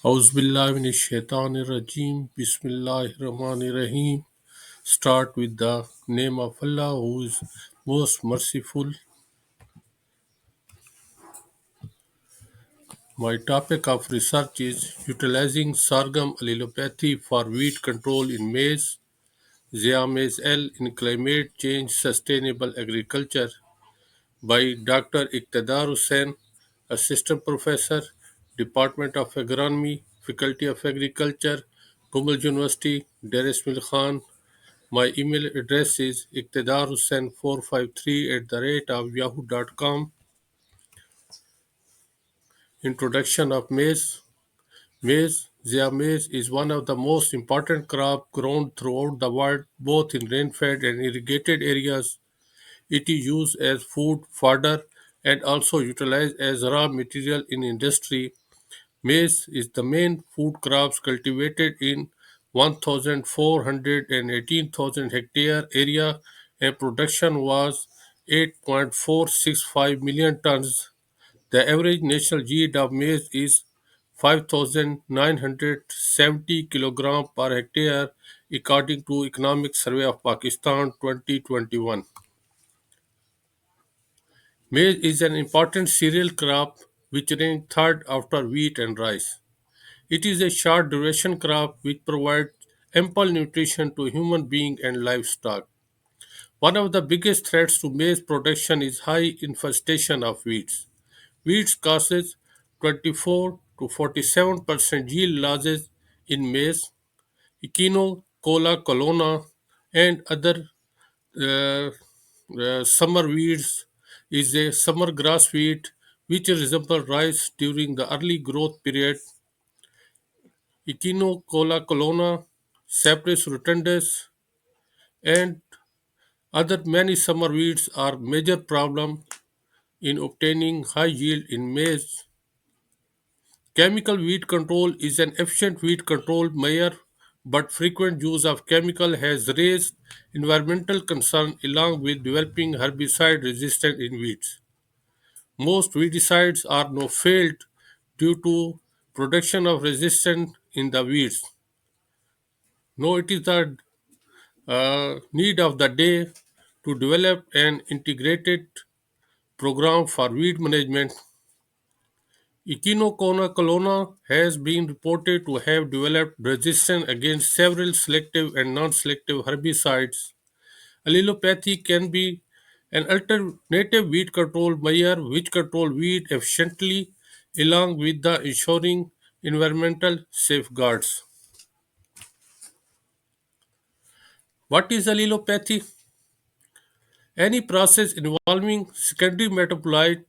Auzubillahiminash-shaytanir-rajim. Bismillahir-rahmanir-rahim. Start with the name of Allah who is most merciful. My topic of research is utilizing sorghum allelopathy for wheat control in maize, maize L in climate change sustainable agriculture by Dr. Iqtidar Hussain, Assistant Professor, Department of Agronomy, Faculty of Agriculture, Gomal University, Dar es Khan. My email address is iqtidarhussain453@yahoo.com. Introduction of maize. Maize is one of the most important crops grown throughout the world, both in rain-fed and irrigated areas. It is used as food, fodder, and also utilized as raw material in industry. Maize is the main food crops cultivated in 1,418,000 hectare area and production was 8.465 million tons. The average national yield of maize is 5,970 kilogram per hectare according to Economic Survey of Pakistan 2021. Maize is an important cereal crop which ranks third after wheat and rice. It is a short duration crop which provides ample nutrition to human beings and livestock. One of the biggest threats to maize production is high infestation of weeds. Weeds causes 24 to 47% yield losses in maize, Echinocola colonna, and other uh, summer weeds is a summer grass weed which resembles rice during the early growth period. Echinocola colonna, Cypress rotundus, and other many summer weeds are major problem in obtaining high yield in maize. Chemical weed control is an efficient weed control measure, but frequent use of chemical has raised environmental concern along with developing herbicide resistance in weeds. Most weedicides are now failed due to production of resistance in the weeds. Now it is the need of the day to develop an integrated program for weed management. Echinocona colonna has been reported to have developed resistance against several selective and non-selective herbicides. Allelopathy can be an alternative weed control measure which control weed efficiently along with the ensuring environmental safeguards. What is allelopathy? Any process involving secondary metabolite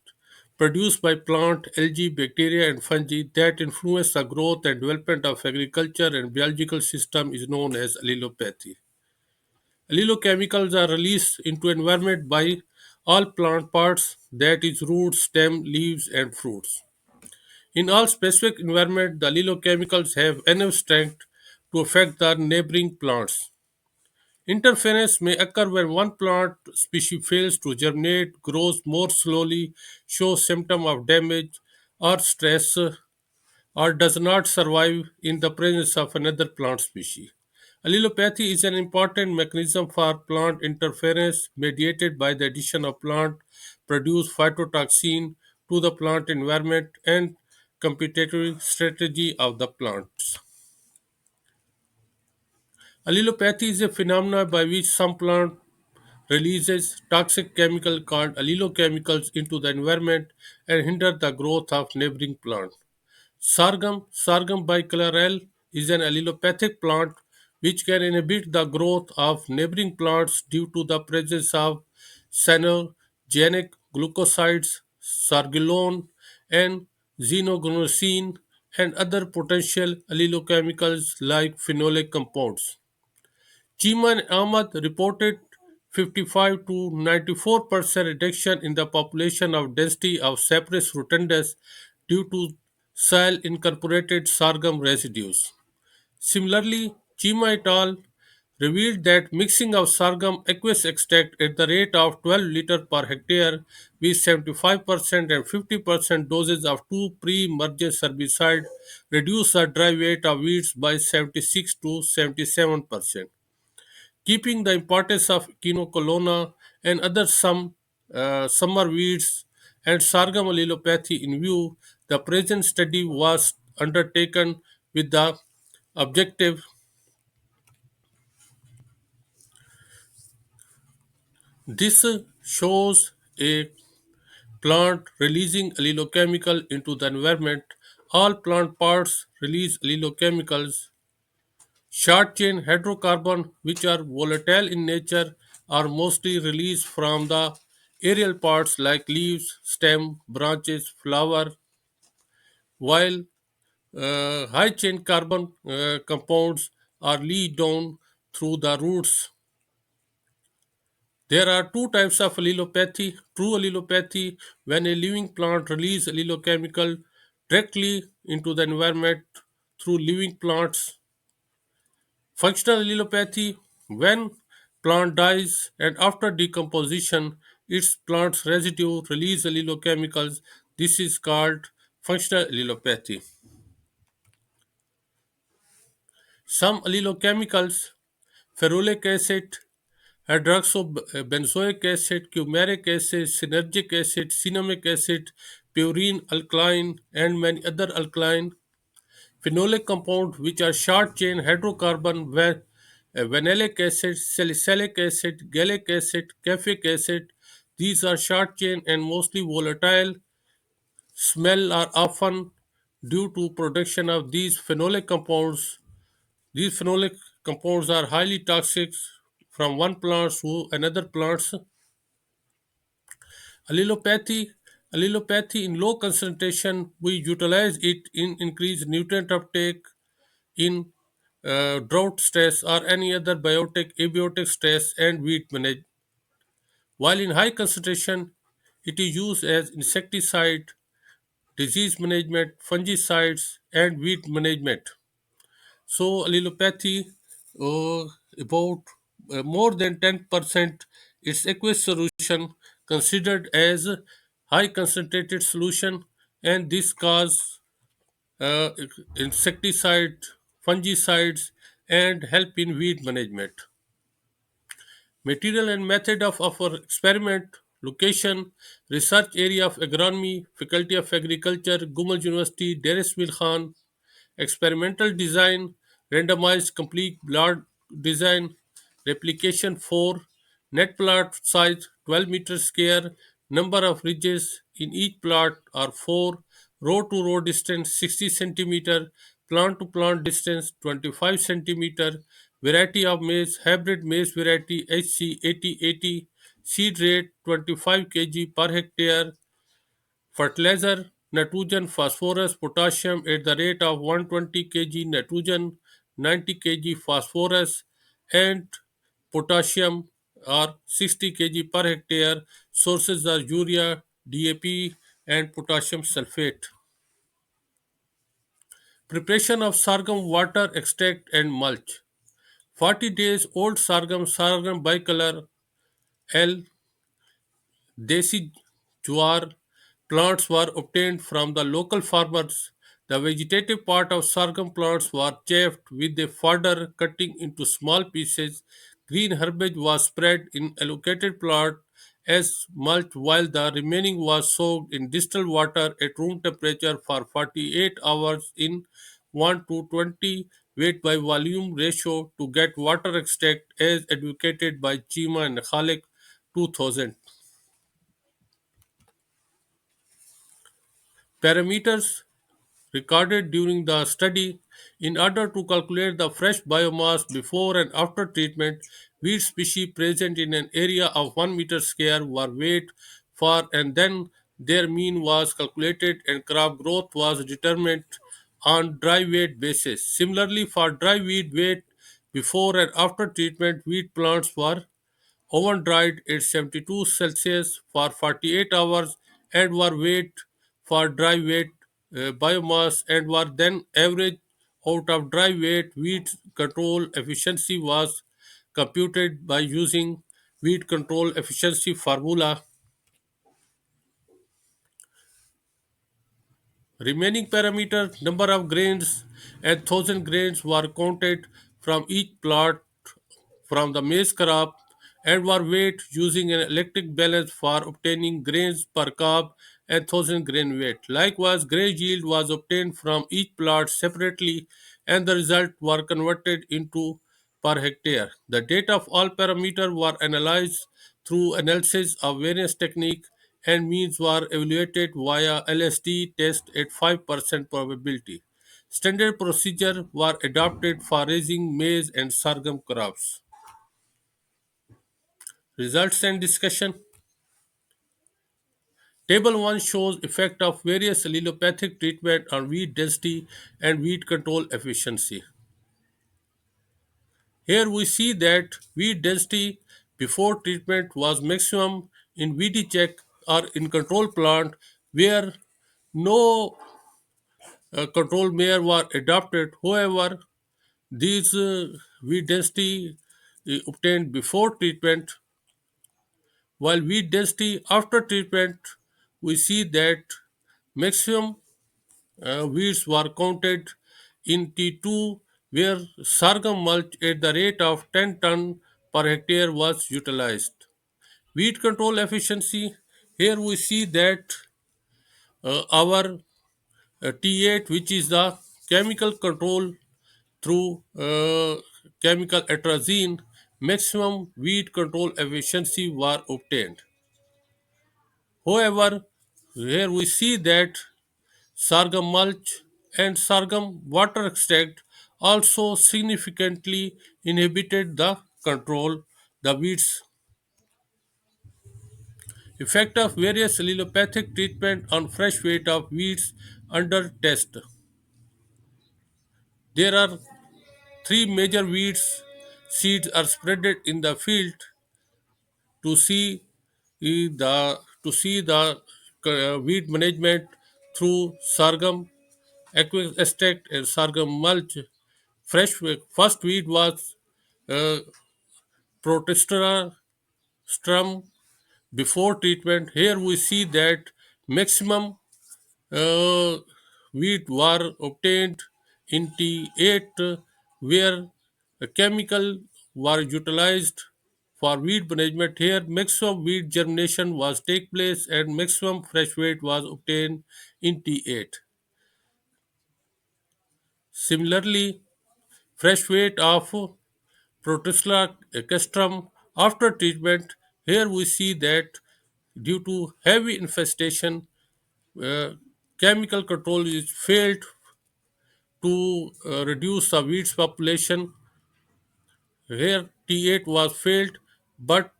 produced by plant, algae, bacteria, and fungi that influence the growth and development of agriculture and biological system is known as allelopathy. Allelochemicals are released into environment by all plant parts, that is roots, stem, leaves, and fruits. In all specific environment, the allelochemicals have enough strength to affect the neighboring plants. Interference may occur when one plant species fails to germinate, grows more slowly, shows symptoms of damage or stress, or does not survive in the presence of another plant species. Allelopathy is an important mechanism for plant interference mediated by the addition of plant produced phytotoxin to the plant environment and competitive strategy of the plants. Allelopathy is a phenomenon by which some plant releases toxic chemical called allelochemicals into the environment and hinder the growth of neighboring plants. Sorghum bicolorale, is an allelopathic plant which can inhibit the growth of neighboring plants due to the presence of cyanogenic glucosides, sorgolone, and xenogonosine, and other potential allelochemicals like phenolic compounds. Chima and Ahmad reported 55 to 94% reduction in the population of density of Cypress rotundus due to soil incorporated sorghum residues. Similarly, Chima et al. revealed that mixing of sorghum aqueous extract at the rate of 12 liters per hectare with 75% and 50% doses of two pre-emergent herbicide reduced the dry weight of weeds by 76 to 77%. Keeping the importance of quinocolona and other summer weeds and sorghum allelopathy in view, the present study was undertaken with the objective. This shows a plant releasing allelochemical into the environment. All plant parts release allelochemicals. Short chain hydrocarbon, which are volatile in nature, are mostly released from the aerial parts like leaves, stem, branches, flower, while high chain carbon compounds are leached down through the roots. There are two types of allelopathy. True allelopathy, when a living plant releases allelochemical directly into the environment through living plants. Functional allelopathy, when plant dies and after decomposition, its plant's residue release allelochemicals. This is called functional allelopathy. Some allelochemicals, ferulic acid, hydroxybenzoic acid, cumaric acid, synergic acid, cinnamic acid, purine alkaline, and many other alkaline phenolic compounds which are short chain hydrocarbon vanillic acid, salicylic acid, gallic acid, caffeic acid. These are short chain and mostly volatile. Smell are often due to production of these phenolic compounds. These phenolic compounds are highly toxic from one plant to another plants. Allelopathy, allelopathy in low concentration, we utilize it in increased nutrient uptake in drought stress or any other biotic, abiotic stress and weed management. While in high concentration, it is used as insecticide, disease management, fungicides, and weed management. So, allelopathy, uh, about more than 10%, its aqueous solution considered as high concentrated solution, and this cause uh, insecticide, fungicides, and help in weed management. Material and method of our experiment, location, research area of agronomy, Faculty of Agriculture, Gomal University, Dar es Khan. Experimental design, randomized complete blood design, replication 4, net plot size 12 meters square, number of ridges in each plot are 4, row to row distance 60 centimeter, plant to plant distance 25 centimeter, variety of maize, hybrid maize variety HC 8080, seed rate 25 kg per hectare, fertilizer, nitrogen, phosphorus, potassium at the rate of 120 kg nitrogen, 90 kg phosphorus, and potassium are 60 kg per hectare. Sources are urea, DAP, and potassium sulfate. Preparation of sorghum water extract and mulch. 40 days old sorghum bicolor L Desi Juar plants were obtained from the local farmers. The vegetative part of sorghum plants were chaffed with a fodder cutting into small pieces. Green herbage was spread in allocated plot as mulch while the remaining was soaked in distilled water at room temperature for 48 hours in 1 to 20 weight by volume ratio to get water extract as advocated by Chima and Khalik 2000. Parameters recorded during the study in order to calculate the fresh biomass before and after treatment. Weed species present in an area of 1 meter square were weighed for and then their mean was calculated and crop growth was determined on dry weight basis. Similarly, for dry weed weight before and after treatment, wheat plants were oven dried at 72 Celsius for 48 hours and were weighed for dry weight biomass and were then averaged out of dry weight. Wheat control efficiency was computed by using weed control efficiency formula. Remaining parameter, number of grains and 1,000 grains were counted from each plot from the maize crop and were weighed using an electric balance for obtaining grains per cob and 1,000 grain weight. Likewise, grain yield was obtained from each plot separately and the result were converted into per hectare. The data of all parameters were analyzed through analysis of various techniques and means were evaluated via LSD test at 5% probability. Standard procedure were adopted for raising maize and sorghum crops. Results and discussion. Table 1 shows effect of various allelopathic treatment on weed density and weed control efficiency. Here we see that weed density before treatment was maximum in VD check or in control plant where no control measure were adopted. However, these weed density obtained before treatment, while weed density after treatment, we see that maximum weeds were counted in T2 where sorghum mulch at the rate of 10 ton per hectare was utilized. Weed control efficiency, here we see that our T8, which is the chemical control through chemical atrazine, maximum weed control efficiency were obtained. However, here we see that sorghum mulch and sorghum water extract also significantly inhibited the control the weeds. Effect of various allelopathic treatment on fresh weight of weeds under test. There are three major weeds. Seeds are spreaded in the field to see the weed management through sorghum extract and sorghum mulch. First weed was uh, Protistera strum before treatment. Here we see that maximum uh, wheat were obtained in T8 where a chemical were utilized for weed management. Here maximum weed germination was take place and maximum fresh weight was obtained in T8. Similarly, fresh weight of Protistella castrum after treatment. Here we see that due to heavy infestation, uh, chemical control is failed to reduce the weeds population. Here T8 was failed, but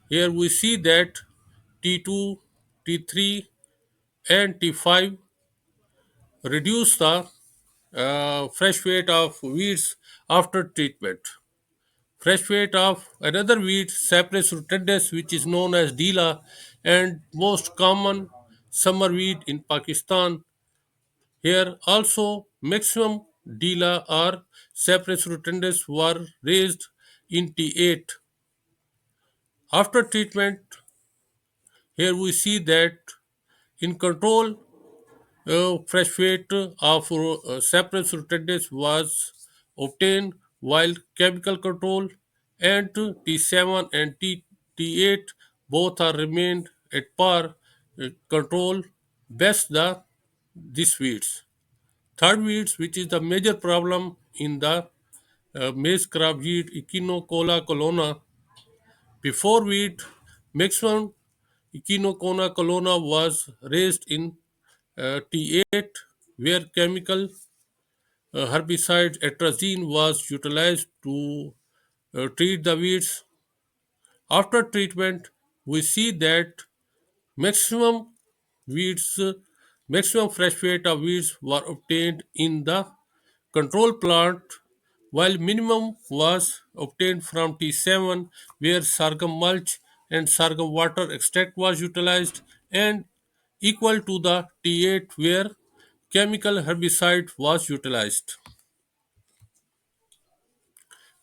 here we see that T2, T3, and T5 reduce the fresh weight of weeds after treatment. Fresh weight of another weed, Cypress rotundus, which is known as Dila, and most common summer weed in Pakistan. Here also maximum Dila or Cypress rotundus were raised in T8. After treatment, here we see that in control, fresh weight of Cypress rotundus was obtained while chemical control and T7 and T8 both are remained at par control best the these weeds. Third weeds, which is the major problem in the maize crop weed Echinocola colonna. Before wheat, maximum Echinocola colonna was raised in T8, where chemical herbicide atrazine was utilized to treat the weeds. After treatment, we see that maximum weeds, maximum fresh weight of weeds were obtained in the control plant, while minimum was obtained from T7, where sorghum mulch and sorghum water extract was utilized, and equal to the T8, where chemical herbicide was utilized.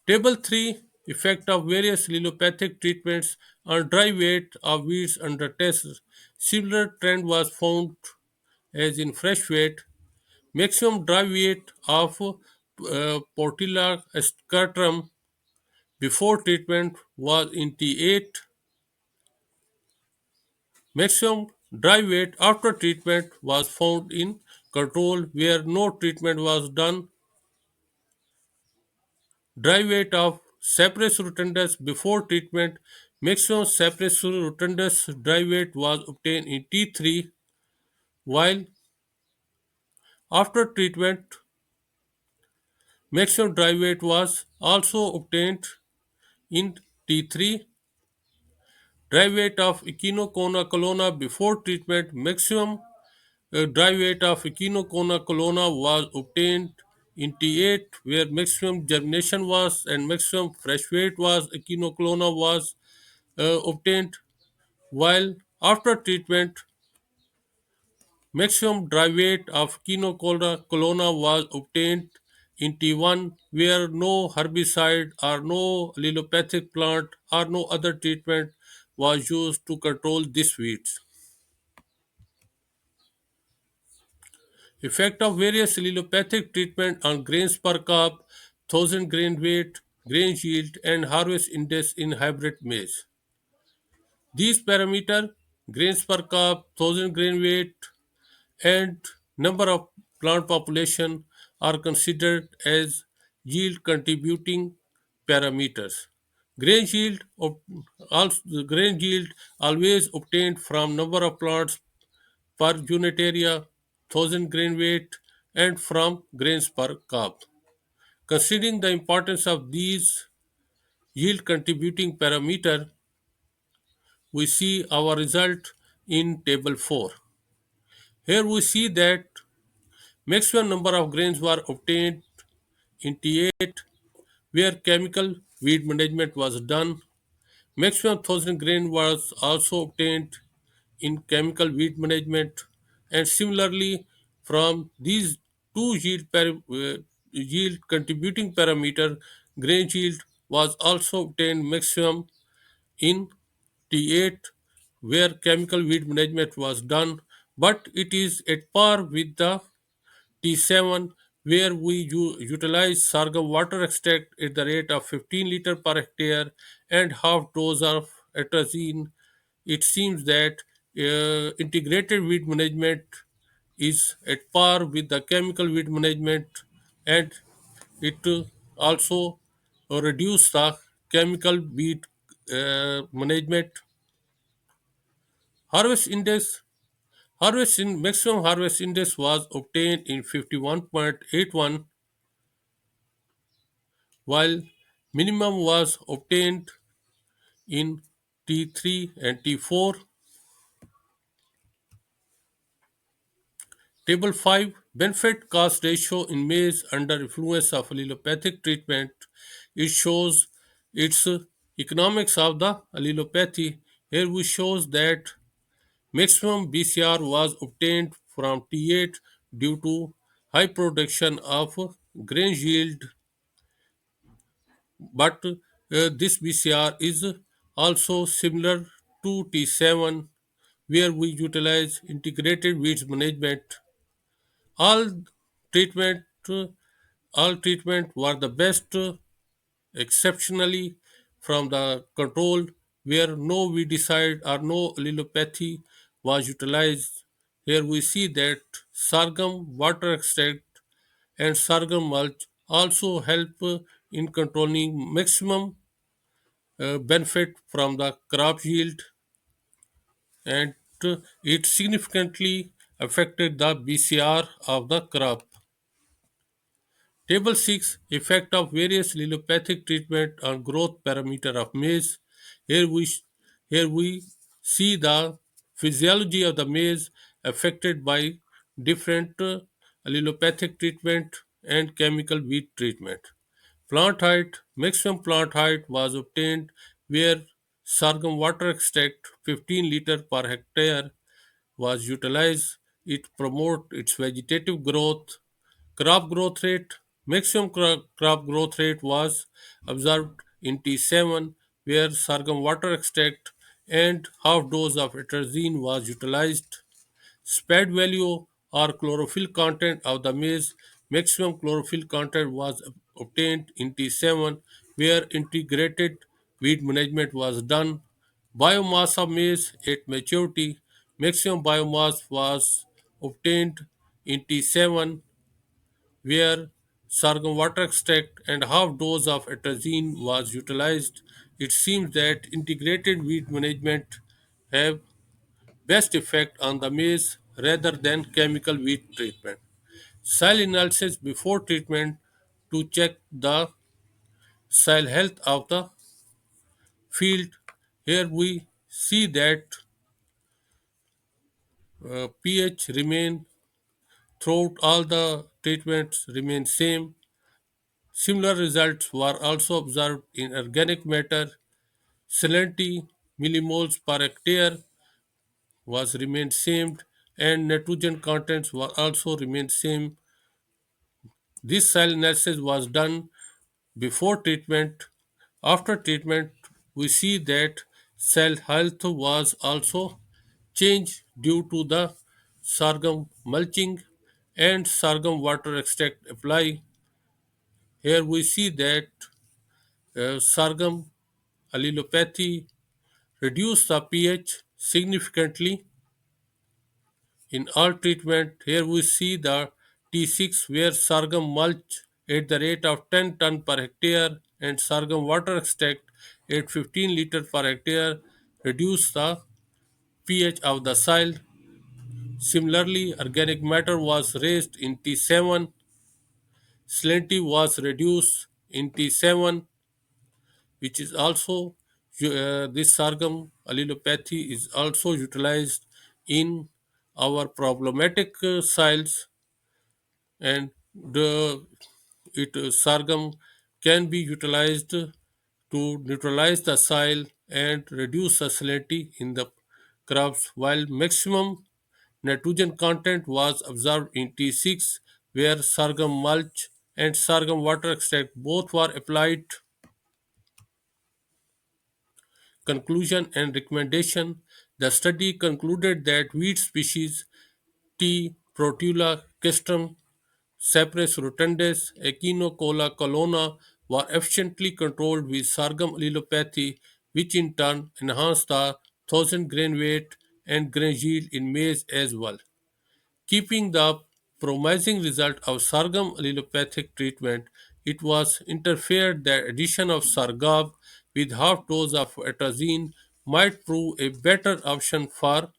Table 3 Effect of various allelopathic treatments on dry weight of weeds under test. Similar trend was found as in fresh weight. Maximum dry weight of Portilla scatrum before treatment was in T8. Maximum dry weight after treatment was found in control where no treatment was done. Dry weight of Saprophyllus rotundus before treatment. Maximum Saprophyllus rotundus dry weight was obtained in T3, while after treatment, maximum dry weight was also obtained in T3. Dry weight of Echinocona colonna before treatment. Maximum dry weight of Echinocona colonna was obtained in T8, where maximum germination was and maximum fresh weight was Echinocona was obtained, while after treatment, maximum dry weight of Echinocona was obtained in T1, where no herbicide or no allelopathic plant or no other treatment was used to control these weeds. Effect of various allelopathic treatment on grains per crop, 1000 grain weight, grain yield, and harvest index in hybrid maize. These parameters, grains per crop, 1000 grain weight, and number of plant population are considered as yield contributing parameters. Grain yield, grain yield always obtained from number of plants per unit area, 1000 grain weight, and from grains per crop. Considering the importance of these yield contributing parameter, we see our result in table 4. Here we see that maximum number of grains were obtained in T8 where chemical weed management was done. Maximum 1000 grain was also obtained in chemical weed management, and similarly from these two yield contributing parameter, grain yield was also obtained maximum in T8 where chemical weed management was done, but it is at par with the T7 where we utilize sorghum water extract at the rate of 15 liter per hectare and half dose of atrazine. It seems that integrated weed management is at par with the chemical weed management, and it also reduce the chemical weed management. Harvest index maximum harvest index was obtained in 51.81, while minimum was obtained in T3 and T4. Table 5, benefit cost ratio in maize under influence of allelopathic treatment. It shows its economics of the allelopathy. Here we shows that maximum BCR was obtained from T8 due to high production of grain yield, but this BCR is also similar to T7 where we utilize integrated weeds management. All treatment all treatment were the best exceptionally from the control where no weedicide or no allelopathy was utilized. Here we see that sorghum water extract and sorghum mulch also help in controlling maximum benefit from the crop yield, and it significantly affected the BCR of the crop. Table 6, effect of various allelopathic treatment on growth parameter of maize. Here we, here we see the physiology of the maize affected by different allelopathic treatment and chemical weed treatment. Plant height, maximum plant height was obtained where sorghum water extract 15 liter per hectare was utilized. It promote its vegetative growth. Crop growth rate, maximum crop growth rate was observed in T7 where sorghum water extract and half dose of atrazine was utilized. SPAD value or chlorophyll content of the maize, maximum chlorophyll content was obtained in T7 where integrated weed management was done. Biomass of maize at maturity, maximum biomass was obtained in T7 where sorghum water extract and half dose of atrazine was utilized. It seems that integrated weed management have best effect on the maize rather than chemical weed treatment. Soil analysis before treatment to check the soil health of the field. Here we see that pH remain throughout all the treatments remain same. Similar results were also observed in organic matter. Salinity millimoles per hectare was remained same and nitrogen contents were also remained same. This soil analysis was done before treatment. After treatment, we see that cell health was also changed due to the sorghum mulching and sorghum water extract apply. Here we see that sorghum allelopathy reduced the pH significantly in all treatment. Here we see the T6 where sorghum mulch at the rate of 10 ton per hectare and sorghum water extract at 15 liter per hectare reduce the pH of the soil. Similarly, organic matter was raised in T7, salinity was reduced in T7, which is also this sorghum allelopathy is also utilized in our problematic soils and the sorghum can be utilized to neutralize the soil and reduce the salinity in the crops while maximum nitrogen content was observed in T6 where sorghum mulch and sorghum water extract both were applied. Conclusion and recommendation. The study concluded that wheat species T. protula castrum, Cypress rotundus, Echinocola colonna were efficiently controlled with sorghum allelopathy, which in turn enhanced the 1000 grain weight and grain yield in maize as well. Keeping the promising result of sorghum allelopathic treatment, it was interfered that addition of sargab with half dose of atrazine might prove a better option for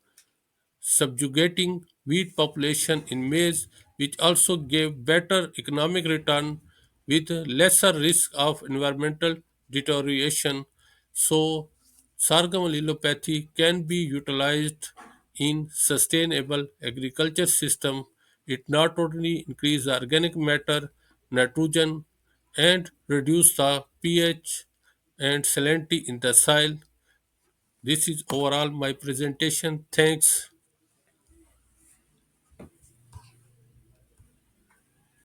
subjugating wheat population in maize, which also gave better economic return with lesser risk of environmental deterioration. So, sorghum allelopathy can be utilized in sustainable agriculture system. It not only increase the organic matter, nitrogen, and reduce the pH and salinity in the soil. This is overall my presentation. Thanks.